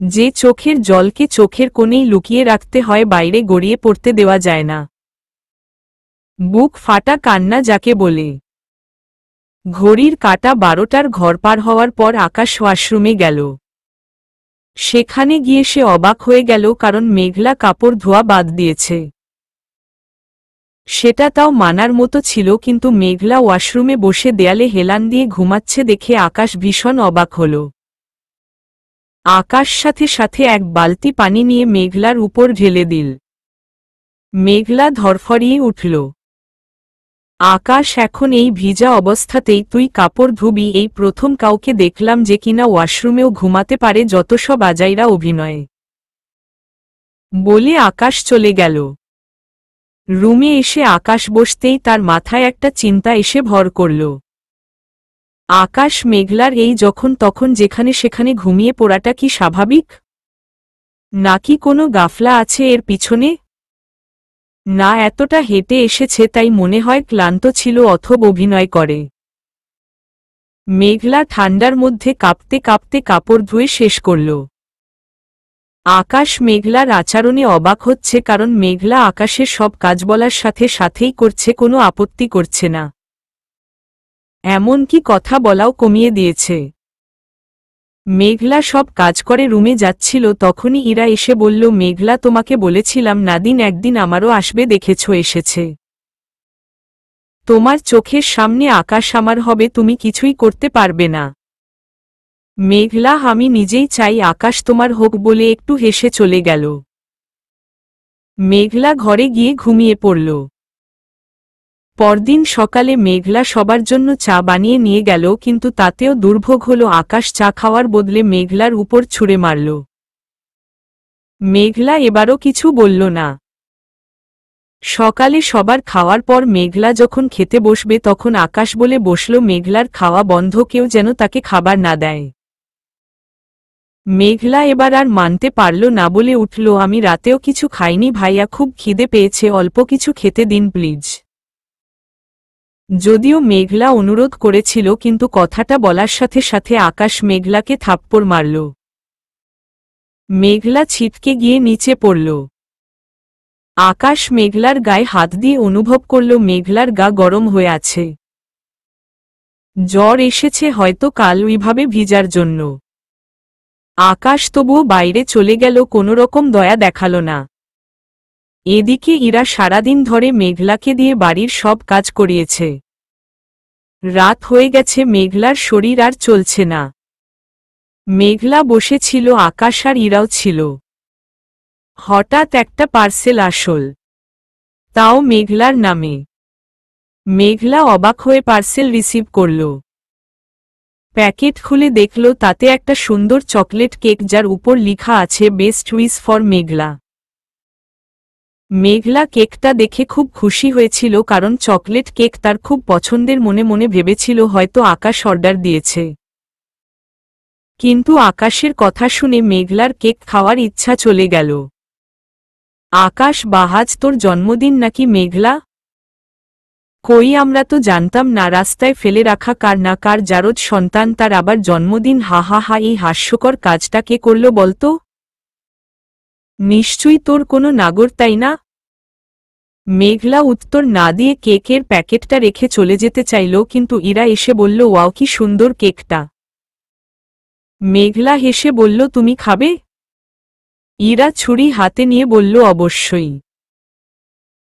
যে চোখের জলকে চোখের কোণেই লুকিয়ে রাখতে হয়, বাইরে গড়িয়ে পড়তে দেওয়া যায় না। বুক ফাটা কান্না যাকে বলে। ঘড়ির কাঁটা 12টার ঘর পার হওয়ার পর আকাশ ওয়াশরুমে গেল। সেখানে গিয়ে সে অবাক হয়ে গেল, কারণ মেঘলা কাপড় ধোয়া বাদ দিয়েছে। সেটা তাও মানার মতো ছিল, কিন্তু মেঘলা ওয়াশরুমে বসে দেয়ালে হেলান দিয়ে ঘুমাচ্ছে দেখে আকাশ ভীষণ অবাক হল। আকাশ সাথে সাথে এক বালতি পানি নিয়ে মেঘলার উপর ঢেলে দিল। মেঘলা ধরফরিয়ে উঠল। আকাশ, এখন এই ভিজা অবস্থাতেই তুই কাপড় ধুবি? এই প্রথম কাউকে দেখলাম যে কিনা ওয়াশরুমেও ঘুমাতে পারে। যত সব আজাইরা অভিনয়। বলে আকাশ চলে গেল। রুমে এসে আকাশ বসতেই তার মাথায় একটা চিন্তা এসে ভর করল। আকাশ, মেঘলার এই যখন তখন যেখানে সেখানে ঘুমিয়ে পড়াটা কি স্বাভাবিক, নাকি কোনো গাফলা আছে এর পিছনে? না, এতটা হেঁটে এসেছে তাই মনে হয় ক্লান্ত ছিল অথবা অভিনয় করে। মেঘলা ঠান্ডার মধ্যে কাঁপতে কাঁপতে কাপড় ধুয়ে শেষ করল। আকাশ মেঘলার আচরণে অবাক হচ্ছে, কারণ মেঘলা আকাশের সব কাজ বলার সাথে সাথেই করছে, কোনো আপত্তি করছে না। এমনকি কথা বলাও কমিয়ে দিয়েছে। মেঘলা সব কাজ করে রুমে যাচ্ছিল, তখনই ইরা এসে বলল, মেঘলা, তোমাকে বলেছিলাম নাদিন একদিন আমারও আসবে, দেখেছ এসেছে। তোমার চোখের সামনে আকাশ আমার হবে, তুমি কিছুই করতে পারবে না। মেঘলা, আমি নিজেই চাই আকাশ তোমার হোক বলে একটু হেসে চলে গেল। মেঘলা ঘরে গিয়ে ঘুমিয়ে পড়ল। পরদিন সকালে মেঘলা সবার জন্য চা বানিয়ে নিয়ে গেল, কিন্তু তাতেও দুর্ভোগ হল। আকাশ চা খাওয়ার বদলে মেঘলার উপর ছুঁড়ে মারল। মেঘলা এবারও কিছু বলল না। সকালে সবার খাওয়ার পর মেঘলা যখন খেতে বসবে তখন আকাশ বলে বসল, মেঘলার খাওয়া বন্ধ, কেউ যেন তাকে খাবার না দেয়। মেঘলা এবার আর মানতে পারল না, বলে উঠল, আমি রাতেও কিছু খাইনি ভাইয়া, খুব খিদে পেয়েছে, অল্প কিছু খেতে দিন প্লিজ। যদিও মেঘলা অনুরোধ করেছিল, কিন্তু কথাটা বলার সাথে সাথে আকাশ মেঘলাকে থাপ্পড় মারল। মেঘলা ছিটকে গিয়ে নিচে পড়ল। আকাশ মেঘলার গায়ে হাত দিয়ে অনুভব করল মেঘলার গা গরম হয়ে আছে। জ্বর এসেছে হয়তো কাল ওইভাবে ভিজার জন্য। আকাশ তবুও বাইরে চলে গেল, কোনোরকম দয়া দেখাল না। এদিকে ইরা সারাদিন ধরে মেঘলাকে দিয়ে বাড়ির সব কাজ করিয়েছে। রাত হয়ে গেছে, মেঘলার শরীর আর চলছে না। মেঘলা বসেছিল, আকাশ আর ইরাও ছিল। হঠাৎ একটা পার্সেল আসল, তাও মেঘলার নামে। মেঘলা অবাক হয়ে পার্সেল রিসিভ করল। প্যাকেট খুলে দেখল তাতে একটা সুন্দর চকলেট কেক, যার উপর লেখা আছে বেস্ট উইশ ফর মেঘলা। মেঘলা কেকটা দেখে খুব খুশি হয়েছিল, কারণ চকলেট কেক তার খুব পছন্দের। মনে মনে ভেবেছিল হয়তো আকাশ অর্ডার দিয়েছে। কিন্তু আকাশের কথা শুনে মেঘলার কেক খাওয়ার ইচ্ছা চলে গেল। আকাশ, বাহাজ তোর জন্মদিন নাকি মেঘলা? কই, আমরা তো জানতাম না। রাস্তায় ফেলে রাখা কার না কার জারজ সন্তান, তার আবার জন্মদিন। হা হা হা, এই হাস্যকর কাজটা কে করল বলতো? নিশ্চয়ই তোর কোনো নাগর, তাই না? মেঘলা উত্তর না দিয়ে কেকের প্যাকেটটা রেখে চলে যেতে চাইল, কিন্তু ইরা এসে বলল, ওয়াও কি সুন্দর কেকটা। মেঘলা হেসে বলল, তুমি খাবে? ইরা ছুরি হাতে নিয়ে বলল, অবশ্যই।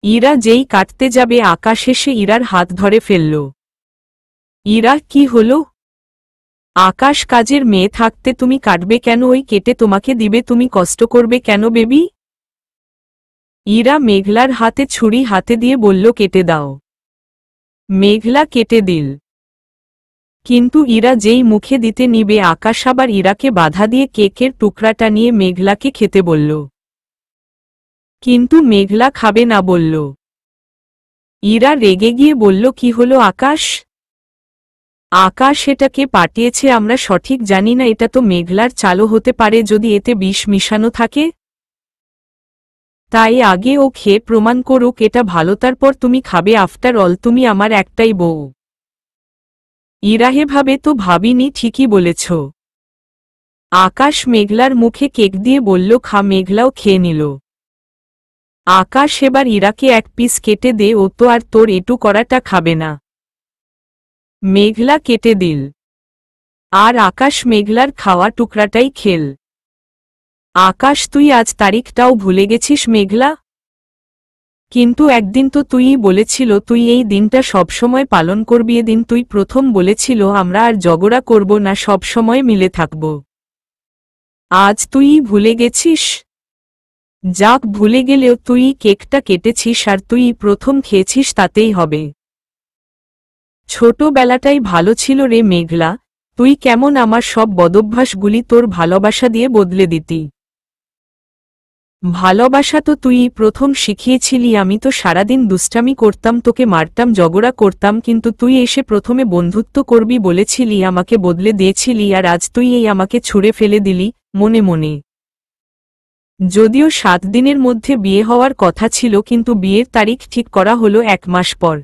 ইরা যেই কাটতে যাবে, আকাশ এসে ইরার হাত ধরে ফেলল। ইরা, কি হলো? আকাশ, কাজের মেয়ে থাকতে তুমি কাটবে কেন? ওই কেটে তোমাকে দিবে, তুমি কষ্ট করবে কেন বেবি? ইরা মেঘলার হাতে ছুরি হাতে দিয়ে বলল, কেটে দাও। মেঘলা কেটে দিল। কিন্তু ইরা যেই মুখে দিতে নিবে, আকাশ আবার ইরাকে বাধা দিয়ে কেকের টুকরাটা নিয়ে মেঘলাকে খেতে বলল। কিন্তু মেঘলা খাবে না বলল। ইরা রেগে গিয়ে বলল, কি হলো আকাশ? আকাশ, এটাকে পাঠিয়েছে আমরা সঠিক জানি না, এটা তো মেঘলার চালও হতে পারে যদি এতে বিষ মিশানো থাকে। তাই আগে ও খেয়ে প্রমাণ করুক এটা ভালো, তারপর তুমি খাবে। আফটার অল তুমি আমার একটাই বউ। ইরাহে ভাবে, তো ভাবিনি, ঠিকই বলেছ। আকাশ মেঘলার মুখে কেক দিয়ে বলল, খা। মেঘলাও খেয়ে নিল। আকাশ, এবার ইরাকে এক পিস কেটে দে, ও তো আর তোর এটু করাটা খাবে না। মেঘলা কেটে দিল। আর আকাশ মেঘলার খাওয়া টুকরাটাই খেল। আকাশ, তুই আজ তারিখটাও ভুলে গেছিস মেঘলা? কিন্তু একদিন তো তুইই বলেছিল তুই এই দিনটা সবসময় পালন করবি। এদিন তুই প্রথম বলেছিল আমরা আর ঝগড়া করব না, সবসময় মিলে থাকব। আজ তুইই ভুলে গেছিস? যাক, ভুলে গেলেও তুই কেকটা কেটেছিস আর তুই প্রথম খেয়েছিস, তাতেই হবে। ছোটবেলাটাই ভালো ছিল রে মেঘলা, তুই কেমন আমার সব বদভ্যাসগুলি তোর ভালোবাসা দিয়ে বদলে দিতি। ভালোবাসা তো তুই প্রথম শিখিয়েছিলি। আমি তো সারাদিন দুষ্টামি করতাম, তোকে মারতাম, ঝগড়া করতাম, কিন্তু তুই এসে প্রথমে বন্ধুত্ব করবি বলেছিলি, আমাকে বদলে দিয়েছিলি, আর আজ তুই এই আমাকে ছুঁড়ে ফেলে দিলি মনে মনে। যদিও 7 দিনের মধ্যে বিয়ে হওয়ার কথা ছিল, কিন্তু বিয়ের তারিখ ঠিক করা হলো 1 মাস পর।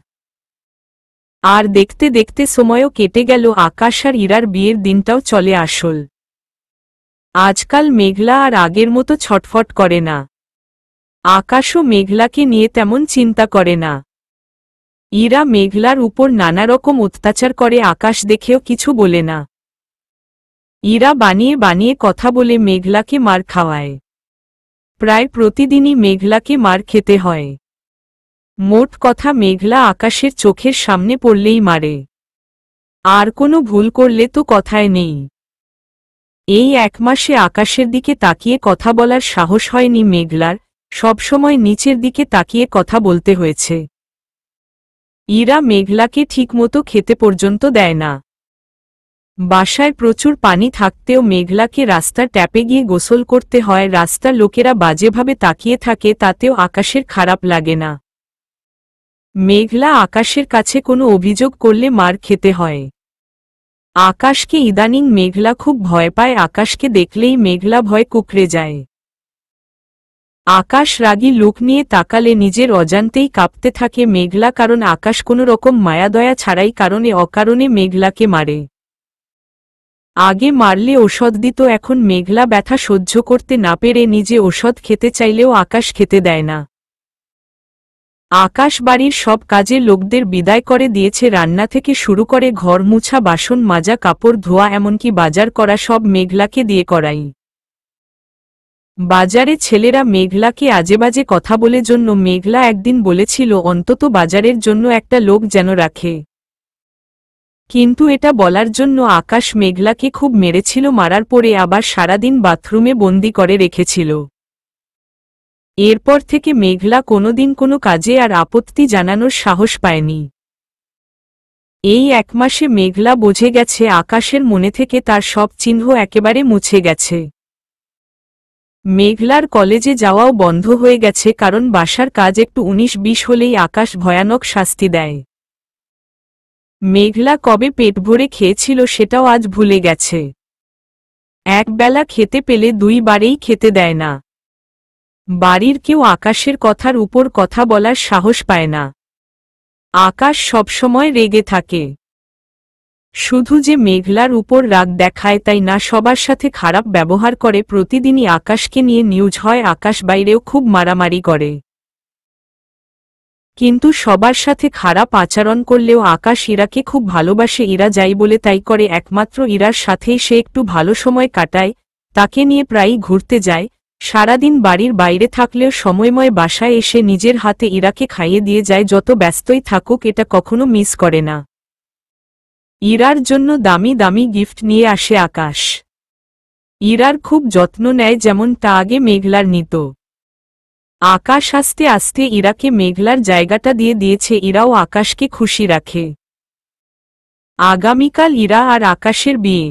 আর দেখতে দেখতে সময়ও কেটে গেল, আকাশ আর ইরার বিয়ের দিনটাও চলে আসল। আজকাল মেঘলা আর আগের মতো ছটফট করে না। আকাশও মেঘলাকে নিয়ে তেমন চিন্তা করে না। ইরা মেঘলার উপর নানা রকম অত্যাচার করে, আকাশ দেখেও কিছু বলে না। ইরা বানিয়ে বানিয়ে কথা বলে মেঘলাকে মার খাওয়ায়। প্রায় প্রতিদিনই মেঘলাকে মার খেতে হয়। মোট কথা, মেঘলা আকাশের চোখের সামনে পড়লেই মারে, আর কোনো ভুল করলে তো কথায় নেই। এই 1 মাসে আকাশের দিকে তাকিয়ে কথা বলার সাহস হয়নি মেঘলার, সবসময় নিচের দিকে তাকিয়ে কথা বলতে হয়েছে। ইরা মেঘলাকে ঠিকমতো খেতে পর্যন্ত দেয় না। বাসায় প্রচুর পানি থাকতেও মেঘলাকে রাস্তার ট্যাপে গিয়ে গোসল করতে হয়। রাস্তার লোকেরা বাজেভাবে তাকিয়ে থাকে, তাতেও আকাশের খারাপ লাগে না। মেঘলা আকাশের কাছে কোনো অভিযোগ করলে মার খেতে হয়। আকাশকে ইদানিং মেঘলা খুব ভয় পায়, আকাশকে দেখলেই মেঘলা ভয় কুঁকড়ে যায়। আকাশ রাগী লুক নিয়ে তাকালে নিজের অজান্তেই কাঁপতে থাকে মেঘলা, কারণ আকাশ কোনো রকম মায়াদয়া ছাড়াই কারণে অকারণে মেঘলাকে মারে। আগে মারলে ওষুধ দিত, এখন মেঘলা ব্যথা সহ্য করতে না পেরে নিজে ওষুধ খেতে চাইলেও আকাশ খেতে দেয় না। আকাশ বাড়ির সব কাজে লোকদের বিদায় করে দিয়েছে, রান্না থেকে শুরু করে ঘর মুছা, বাসন মাজা, কাপড় ধোয়া, এমনকি বাজার করা সব মেঘলাকে দিয়ে করাই। বাজারে ছেলেরা মেঘলাকে আজেবাজে কথা বলে জন্য মেঘলা একদিন বলেছিল অন্তত বাজারের জন্য একটা লোক যেন রাখে। কিন্তু এটা বলার জন্য আকাশ মেঘলাকে খুব মেরেছিল, মারার পরে আবার সারাদিন বাথরুমে বন্দি করে রেখেছিল। এরপর থেকে মেঘলা কোনোদিন কোনো কাজে আর আপত্তি জানানোর সাহস পায়নি। এই 1 মাসে মেঘলা বুঝে গেছে আকাশের মনে থেকে তার সব চিহ্ন একেবারে মুছে গেছে। মেঘলার কলেজে যাওয়াও বন্ধ হয়ে গেছে, কারণ বাসার কাজ একটু 19-20 হলেই আকাশ ভয়ানক শাস্তি দেয়। মেঘলা কবে পেট ভরে খেয়েছিল সেটাও আজ ভুলে গেছে। একবেলা খেতে পেলে 2 বারেই খেতে দেয় না। বাড়ির কেউ আকাশের কথার উপর কথা বলার সাহস পায় না। আকাশ সবসময় রেগে থাকে। শুধু যে মেঘলার উপর রাগ দেখায় তাই না, সবার সাথে খারাপ ব্যবহার করে। প্রতিদিনই আকাশকে নিয়ে নিউজ হয়, আকাশ বাইরেও খুব মারামারি করে। কিন্তু সবার সাথে খারাপ আচরণ করলেও আকাশ ইরাকে খুব ভালোবাসে। ইরা যাই বলে তাই করে, একমাত্র ইরার সাথেই সে একটু ভালো সময় কাটায়। তাকে নিয়ে প্রায়ই ঘুরতে যায়। সারাদিন বাড়ির বাইরে থাকলেও সময়ময় বাসায় এসে নিজের হাতে ইরাকে খাইয়ে দিয়ে যায়। যত ব্যস্তই থাকুক এটা কখনো মিস করে না। ইরার জন্য দামি দামি গিফট নিয়ে আসে আকাশ। ইরার খুব যত্ন নেয়, যেমন তা আগে মেঘলার নিত। আকাশ আস্তে আস্তে ইরাকে মেঘলার জায়গাটা দিয়ে দিয়েছে। ইরাও আকাশকে খুশি রাখে। আগামীকাল ইরা আর আকাশের বিয়ে।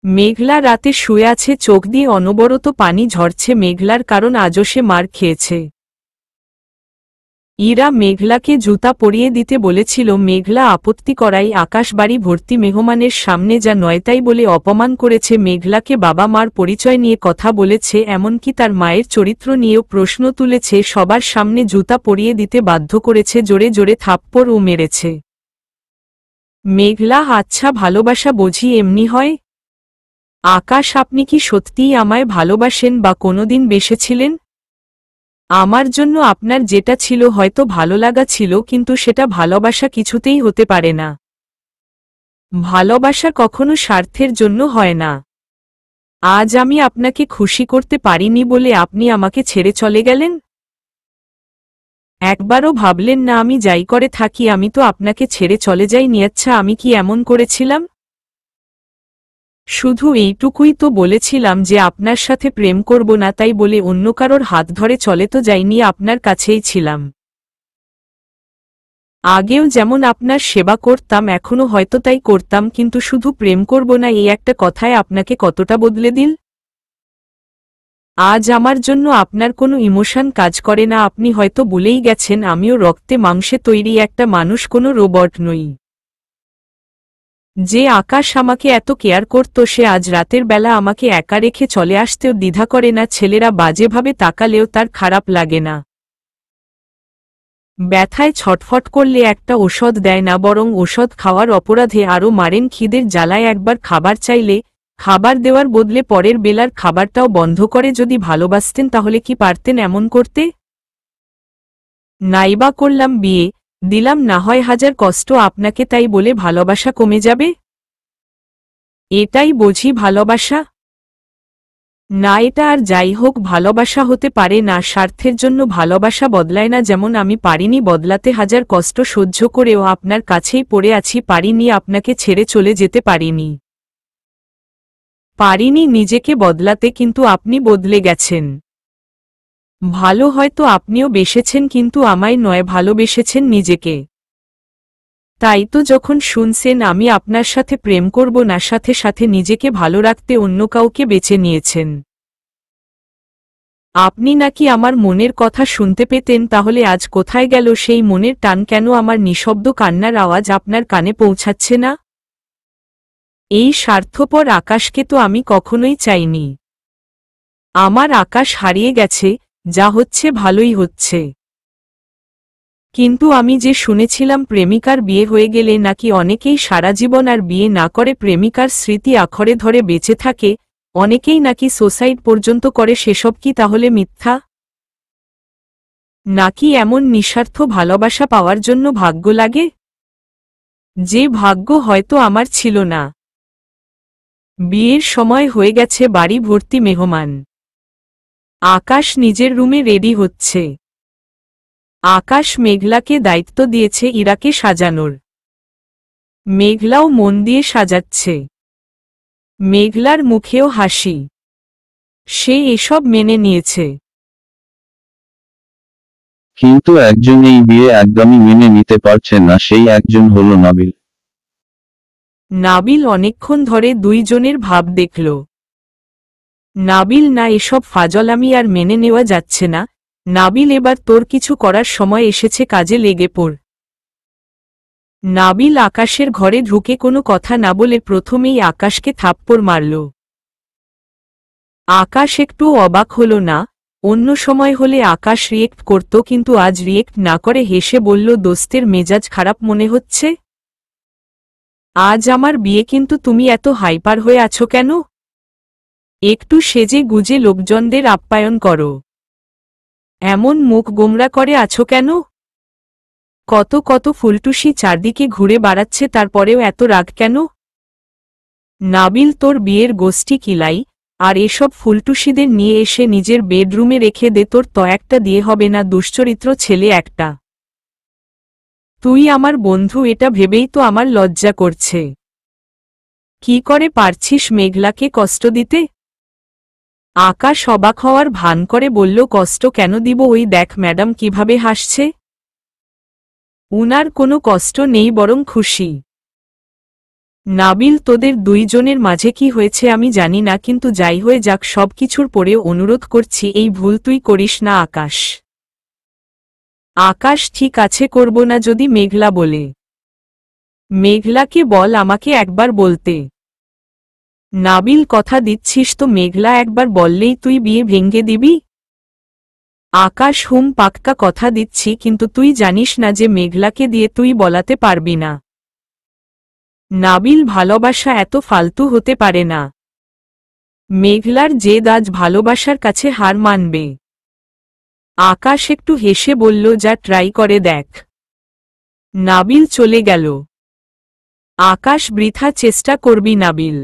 মেঘলা রাতে শুয়ে আছে, চোখ দিয়ে অনবরত পানি ঝরছে মেঘলার, কারণ আজও সে মার খেয়েছে। ইরা মেঘলাকে জুতা পরিয়ে দিতে বলেছিল, মেঘলা আপত্তি করাই আকাশ বাড়ি ভর্তি মেহমানের সামনে যা নয় তাই বলে অপমান করেছে। মেঘলাকে বাবা মার পরিচয় নিয়ে কথা বলেছে, এমনকি তার মায়ের চরিত্র নিয়েও প্রশ্ন তুলেছে। সবার সামনে জুতা পরিয়ে দিতে বাধ্য করেছে, জোরে জোরে থাপ্পড়ও মেরেছে। মেঘলা, আচ্ছা ভালোবাসা বুঝি এমনি হয়? আকাশ, আপনি কি সত্যিই আমায় ভালোবাসেন বা কোনোদিন বেসেছিলেন? আমার জন্য আপনার যেটা ছিল হয়তো ভালো লাগা ছিল, কিন্তু সেটা ভালোবাসা কিছুতেই হতে পারে না। ভালোবাসা কখনো স্বার্থের জন্য হয় না। আজ আমি আপনাকে খুশি করতে পারিনি বলে আপনি আমাকে ছেড়ে চলে গেলেন? একবারও ভাবলেন না আমি যাই করে থাকি আমি তো আপনাকে ছেড়ে চলে যাইনি। আচ্ছা আমি কি এমন করেছিলাম? শুধু এইটুকুই তো বলেছিলাম যে আপনার সাথে প্রেম করব না, তাই বলে অন্য কারোর হাত ধরে চলে তো যাইনি, আপনার কাছেই ছিলাম। আগেও যেমন আপনার সেবা করতাম এখনো হয়তো তাই করতাম, কিন্তু শুধু প্রেম করব না এই একটা কথায় আপনাকে কতটা বদলে দিল। আজ আমার জন্য আপনার কোনো ইমোশন কাজ করে না। আপনি হয়তো ভুলেই গেছেন আমিও রক্তে মাংসে তৈরি একটা মানুষ, কোনো রোবট নই। যে আকাশ আমাকে এত কেয়ার করত সে আজ রাতের বেলা আমাকে একা রেখে চলে আসতেও দ্বিধা করে না। ছেলেরা বাজেভাবে তাকালেও তার খারাপ লাগে না। ব্যথায় ছটফট করলে একটা ওষুধ দেয় না, বরং ওষুধ খাওয়ার অপরাধে আরও মারেন। খিদের জ্বালায় একবার খাবার চাইলে খাবার দেওয়ার বদলে পরের বেলার খাবারটাও বন্ধ করে। যদি ভালোবাসতেন তাহলে কি পারতেন এমন করতে? নাইবা করলাম বিয়ে, দিলাম না হয় 1000 কষ্ট আপনাকে, তাই বলে ভালোবাসা কমে যাবে? এটাই বুঝি ভালোবাসা? না, এটা আর যাই হোক ভালোবাসা হতে পারে না। স্বার্থের জন্য ভালোবাসা বদলায় না। যেমন আমি পারিনি বদলাতে, 1000 কষ্ট সহ্য করেও আপনার কাছেই পড়ে আছি। পারিনি আপনাকে ছেড়ে চলে যেতে, পারিনি নিজেকে বদলাতে, কিন্তু আপনি বদলে গেছেন। ভালো হয়তো আপনিও বেসেছেন, কিন্তু আমায় নয়, ভালোবেসেছেন নিজেকে। তাই তো যখন শুনছেন আমি আপনার সাথে প্রেম করব না, সাথে সাথে নিজেকে ভালো রাখতে অন্য কাউকে বেছে নিয়েছেন। আপনি নাকি আমার মনের কথা শুনতে পেতেন, তাহলে আজ কোথায় গেল সেই মনের টান? কেন আমার নিঃশব্দ কান্নার আওয়াজ আপনার কানে পৌঁছাচ্ছে না? এই স্বার্থপর আকাশকে তো আমি কখনোই চাইনি। আমার আকাশ হারিয়ে গেছে, যা হচ্ছে ভালোই হচ্ছে। কিন্তু আমি যে শুনেছিলাম প্রেমিকার বিয়ে হয়ে গেলে নাকি অনেকেই সারা জীবন আর বিয়ে না করে প্রেমিকার স্মৃতি আখরে ধরে বেঁচে থাকে, অনেকেই নাকি সুসাইড পর্যন্ত করে, সেসব কি তাহলে মিথ্যা? নাকি এমন নিঃস্বার্থ ভালোবাসা পাওয়ার জন্য ভাগ্য লাগে? যে ভাগ্য হয়তো আমার ছিল না। বিয়ের সময় হয়ে গেছে, বাড়ি ভর্তি মেহমান। আকাশ নিজের রুমে রেডি হচ্ছে। আকাশ মেঘলাকে দায়িত্ব দিয়েছে ইরাকে সাজানোর। মেঘলাও মন দিয়ে সাজাচ্ছে। মেঘলার মুখেও হাসি। সে এসব মেনে নিয়েছে। কিন্তু একজন এই বিয়ে একদমই মেনে নিতে পারছে না, সেই একজন হলো নাবিল। নাবিল অনেকক্ষণ ধরে দুইজনের ভাব দেখল। নাবিল, না, এসব ফাজলামি আর মেনে নেওয়া যাচ্ছে না। নাবিল, এবার তোর কিছু করার সময় এসেছে, কাজে লেগে পড়। নাবিল আকাশের ঘরে ঢুকে কোনো কথা না বলে প্রথমেই আকাশকে থাপ্পড় মারল। আকাশ একটু অবাক হল না। অন্য সময় হলে আকাশ রিয়েক্ট করত, কিন্তু আজ রিয়েক্ট না করে হেসে বলল, দোস্তের মেজাজ খারাপ মনে হচ্ছে? আজ আমার বিয়ে, কিন্তু তুমি এত হাইপার হয়ে আছো কেন? একটু সেজে গুজে লোকজনদের আপ্যায়ন করো। এমন মুখ গোমরা করে আছো কেন? কত কত ফুলটুসি চারদিকে ঘুরে বেড়াচ্ছে, তারপরেও এত রাগ কেন? নাবিল, তোর বিয়ের গোষ্ঠী কিলাই, আর এসব ফুলটুসিদের নিয়ে এসে নিজের বেডরুমে রেখে দে। তোর তো একটা দিয়ে হবে না, দুশ্চরিত্র ছেলে একটা। তুই আমার বন্ধু, এটা ভেবেই তো আমার লজ্জা করছে। কি করে পারছিস মেঘলাকে কষ্ট দিতে? আকাশ অবাক হওয়ার ভান করে বলল, কষ্ট কেন দিব? ওই দেখ ম্যাডাম কিভাবে হাসছে। উনার কোনো কষ্ট নেই, বরং খুশি। নাবিল, তোদের দুইজনের মাঝে কি হয়েছে আমি জানি না, কিন্তু যাই হয়ে যাক, সব কিছুর পরেও অনুরোধ করছি, এই ভুল তুই করিস না আকাশ। আকাশ, ঠিক আছে, করব না যদি মেঘলা বলে। মেঘলাকে বল আমাকে একবার বলতে। নাবিল, কথা দিচ্ছিস তো? মেঘলা একবার বললেই তুই বিয়ে ভেঙে দিবি? আকাশ, হুম, পাক্কা কথা দিচ্ছি, কিন্তু তুই জানিস না যে মেঘলাকে দিয়ে তুই বলাতে পারবি না। নাবিল, ভালোবাসা এত ফালতু হতে পারে না। মেঘলার জেদ আজ ভালোবাসার কাছে হার মানবে। আকাশ একটু হেসে বলল, যা ট্রাই করে দেখ। নাবিল চলে গেল। আকাশ, বৃথা চেষ্টা করবি নাবিল।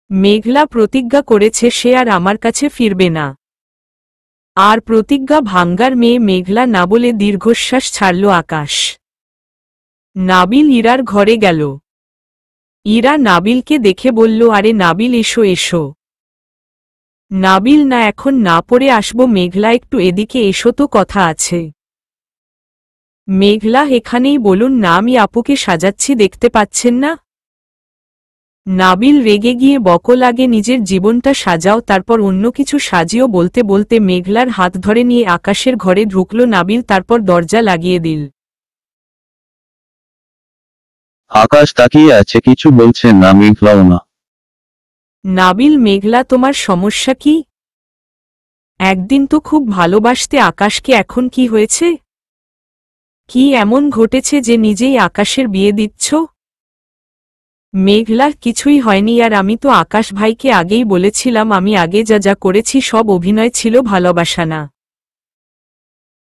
মেঘলা প্রতিজ্ঞা করেছে সে আর আমার কাছে ফিরবে না। আর প্রতিজ্ঞা ভাঙ্গার মেয়ে মেঘলা না বলে দীর্ঘশ্বাস ছাড়ল আকাশ। নাবিল ইরার ঘরে গেল। ইরা নাবিলকে দেখে বলল, আরে নাবিল, এসো এসো। নাবিল, না, এখন না, পরে আসবো। মেঘলা, একটু এদিকে এসো তো, কথা আছে। মেঘলা, এখানেই বলুন না, আমি আপুকে সাজাচ্ছি, দেখতে পাচ্ছেন না? নাবিল রেগে গিয়ে বকল, আগে নিজের জীবনটা সাজাও, তারপর অন্য কিছু সাজিও। বলতে বলতে মেঘলার হাত ধরে নিয়ে আকাশের ঘরে ঢুকল নাবিল, তারপর দরজা লাগিয়ে দিল। আকাশ তাকিয়ে আছে, কিছু বলছে না, মেঘলাও না। নাবিল, মেঘলা, তোমার সমস্যা কি? একদিন তো খুব ভালোবাসতে আকাশকে, এখন কি হয়েছে? কি এমন ঘটেছে যে নিজেই আকাশের বিয়ে দিচ্ছ? মেঘলা, কিছুই হয়নি, আর আমি তো আকাশ ভাইকে আগেই বলেছিলাম, আমি আগে যা যা করেছি সব অভিনয় ছিল, ভালোবাসা না।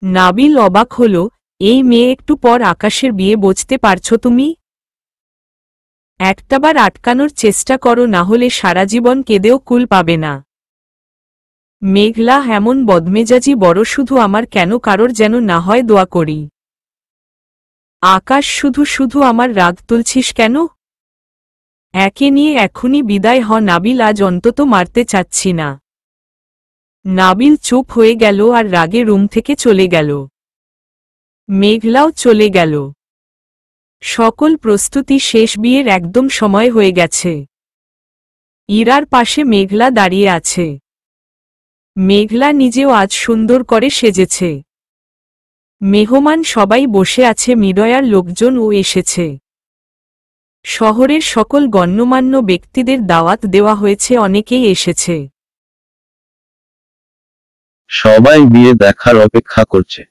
নাবিল অবাক হল, এই মেয়ে, একটু পর আকাশের বিয়ে বুঝতে পারছো তুমি? একটাবার আটকানোর চেষ্টা করো, না হলে সারা জীবন কেঁদেও কুল পাবে না। মেঘলা, এমন বদমেজাজি বড়, শুধু আমার কেন, কারোর যেন না হয়, দোয়া করি। আকাশ, শুধু শুধু আমার রাগ তুলছিস কেন? একে নিয়ে এখনই বিদায় হ নাবিল, আজ অন্তত মারতে চাচ্ছি না। নাবিল চুপ হয়ে গেল আর রাগে রুম থেকে চলে গেল। মেঘলাও চলে গেল। সকল প্রস্তুতি শেষ, বিয়ের একদম সময় হয়ে গেছে। ইরার পাশে মেঘলা দাঁড়িয়ে আছে। মেঘলা নিজেও আজ সুন্দর করে সেজেছে। মেহমান সবাই বসে আছে, মিডয়ার লোকজনও এসেছে। শহরের সকল গণ্যমান্য ব্যক্তিদের দাওয়াত দেওয়া হয়েছে, অনেকেই এসেছে। সবাই বিয়ে দেখার অপেক্ষা করছে।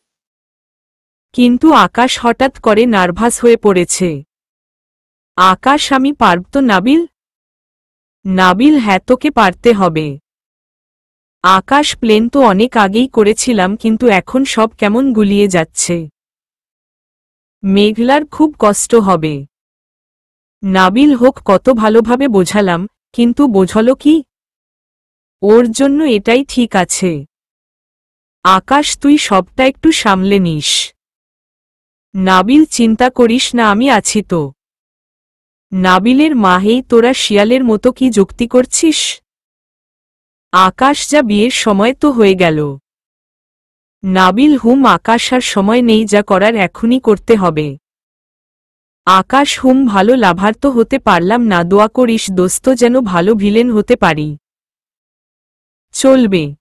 কিন্তু আকাশ হঠাৎ করে নার্ভাস হয়ে পড়েছে। আকাশ, আমি পারব তো নাবিল? নাবিল, হ্যাঁ, তোকে পারতে হবে। আকাশ, প্লেন তো অনেক আগেই করেছিলাম, কিন্তু এখন সব কেমন গুলিয়ে যাচ্ছে। মেঘলার খুব কষ্ট হবে। নাবিল, হোক, কত ভালোভাবে বোঝালাম, কিন্তু বোঝল কি? ওর জন্য এটাই ঠিক আছে। আকাশ, তুই সবটা একটু সামলে নিস। নাবিল, চিন্তা করিস না, আমি আছি তো। নাবিলের মা, হেই তোরা শিয়ালের মতো কি যুক্তি করছিস? আকাশ, যা বিয়ের সময় তো হয়ে গেল। নাবিল, আকাশ, আর সময় নেই, যা করার এখনই করতে হবে। আকাশ, ভালো লাভার তো হতে পারলাম না, দোয়া করিস দোস্ত যেন ভালো ভিলেন হতে পারি। চলবে।